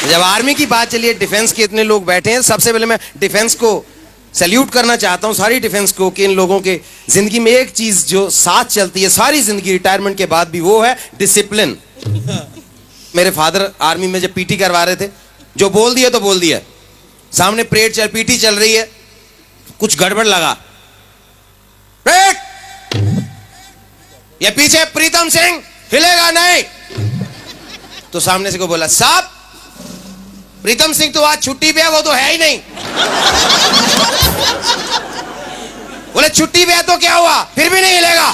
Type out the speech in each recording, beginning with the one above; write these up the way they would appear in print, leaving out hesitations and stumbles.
जब आर्मी की बात चली है, डिफेंस के इतने लोग बैठे हैं, सबसे पहले मैं डिफेंस को सैल्यूट करना चाहता हूं, सारी डिफेंस को, कि इन लोगों के जिंदगी में एक चीज जो साथ चलती है सारी जिंदगी रिटायरमेंट के बाद भी, वो है डिसिप्लिन। मेरे फादर आर्मी में जब पीटी करवा रहे थे, जो बोल दिया तो बोल दिया। सामने पीटी चल रही है, कुछ गड़बड़ लगा, ये पीछे प्रीतम सिंह हिलेगा नहीं, तो सामने से को बोला, साहब प्रीतम सिंह तो आज छुट्टी पे है, वो तो है ही नहीं। बोले छुट्टी पे है तो क्या हुआ, फिर भी नहीं हिलेगा।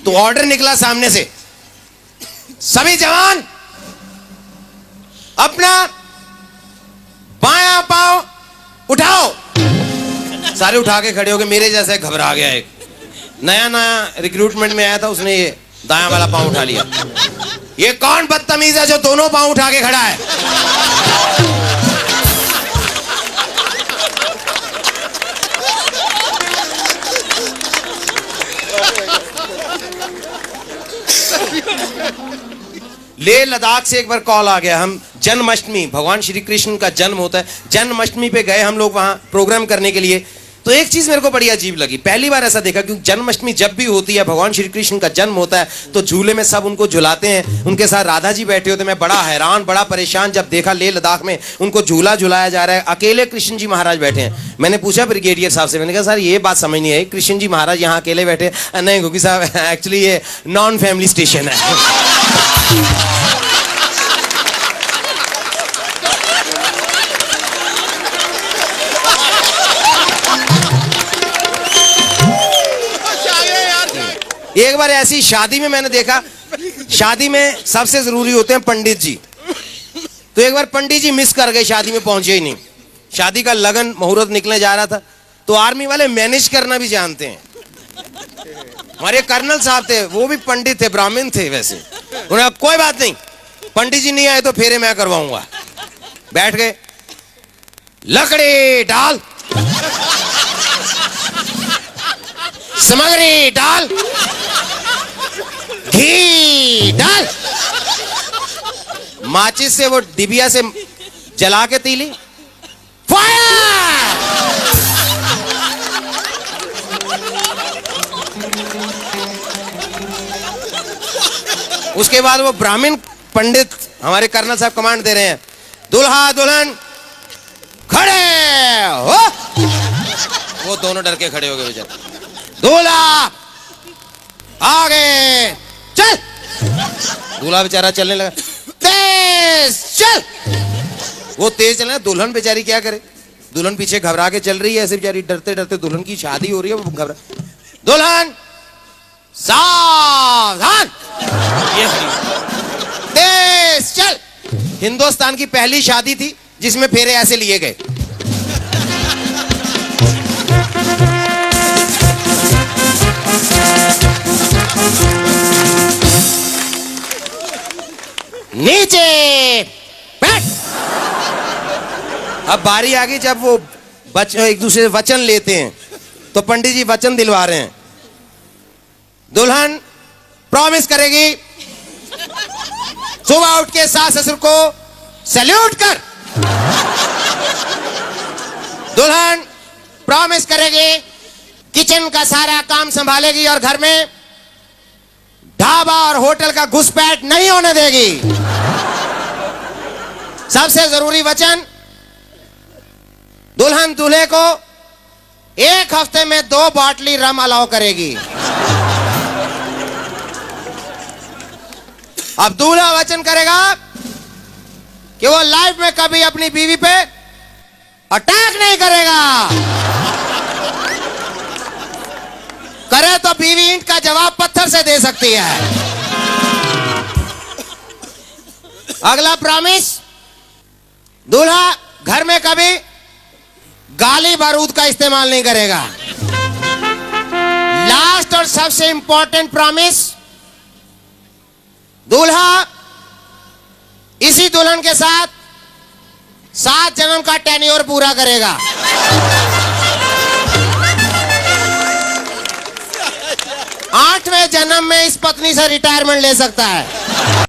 तो ऑर्डर निकला सामने से, सभी जवान अपना बायां पांव उठाओ। सारे उठा के खड़े हो गए। मेरे जैसे घबरा गया, एक नया रिक्रूटमेंट में आया था, उसने ये दायां वाला पांव उठा लिया। ये कौन बदतमीज है जो दोनों पांव उठा के खड़ा है? लेह लद्दाख से एक बार कॉल आ गया। हम जन्माष्टमी, भगवान श्री कृष्ण का जन्म होता है, जन्माष्टमी पे गए हम लोग वहां प्रोग्राम करने के लिए। तो एक चीज मेरे को बड़ी अजीब लगी, पहली बार ऐसा देखा, क्योंकि जन्माष्टमी जब भी होती है, भगवान श्री कृष्ण का जन्म होता है, तो झूले में सब उनको झुलाते हैं, उनके साथ राधा जी बैठे होते। मैं बड़ा हैरान, बड़ा परेशान जब देखा लेह लद्दाख में उनको झूला झुलाया जा रहा है, अकेले कृष्ण जी महाराज बैठे हैं। मैंने पूछा ब्रिगेडियर साहब से, मैंने कहा सर ये बात समझ नहीं आई, कृष्ण जी महाराज यहाँ अकेले बैठे? नहीं गोगी साहब, एक्चुअली ये नॉन फैमिली स्टेशन है। एक बार ऐसी शादी में मैंने देखा, शादी में सबसे जरूरी होते हैं पंडित जी। तो एक बार पंडित जी मिस कर गए, शादी में पहुंचे ही नहीं। शादी का लगन मुहूर्त निकलने जा रहा था, तो आर्मी वाले मैनेज करना भी जानते हैं। हमारे कर्नल साहब थे, वो भी पंडित थे, ब्राह्मण थे वैसे। उन्हें कोई बात नहीं, पंडित जी नहीं आए तो फेरे मैं करवाऊंगा। बैठ गए, लकड़ी डाल, सामग्री डाल, घी डाल, माचिस से वो डिबिया से जला के तीली, फायर। उसके बाद वो ब्राह्मण पंडित, हमारे कर्नल साहब कमांड दे रहे हैं, दुल्हा दुल्हन खड़े हो। वो दोनों डर के खड़े हो गए बेचारे। दूल्हा आगे चल। दूल्हा बेचारा चलने लगा, तेज चल। वो तेज चलना, दुल्हन बेचारी क्या करे? दुल्हन पीछे घबरा के चल रही है, ऐसे बेचारी डरते डरते, दुल्हन की शादी हो रही है, वो घबरा। दुल्हन सावधान, तेज चल। हिंदुस्तान की पहली शादी थी जिसमें फेरे ऐसे लिए गए। नीचे बैठ। अब बारी आ गई जब वो एक दूसरे से वचन लेते हैं, तो पंडित जी वचन दिलवा रहे हैं। दुल्हन प्रॉमिस करेगी, सुबह उठ के सास ससुर को सैल्यूट कर। दुल्हन प्रॉमिस करेगी, किचन का सारा काम संभालेगी और घर में ढाबा और होटल का घुसपैठ नहीं होने देगी। सबसे जरूरी वचन, दुल्हन दूल्हे को एक हफ्ते में 2 बाटली रम अलाउ करेगी। अब दूल्हा वचन करेगा कि वो लाइफ में कभी अपनी बीवी पे अटैक नहीं करेगा। करे तो बीवी ईंट का जवाब पत्थर से दे सकती है। अगला प्रॉमिस, दूल्हा घर में कभी गाली बारूद का इस्तेमाल नहीं करेगा। लास्ट और सबसे इंपॉर्टेंट प्रॉमिस, दूल्हा इसी इसी दुल्हन के साथ 7 जन्म का टेन्योर पूरा करेगा। 8वें जन्म में इस पत्नी से रिटायरमेंट ले सकता है।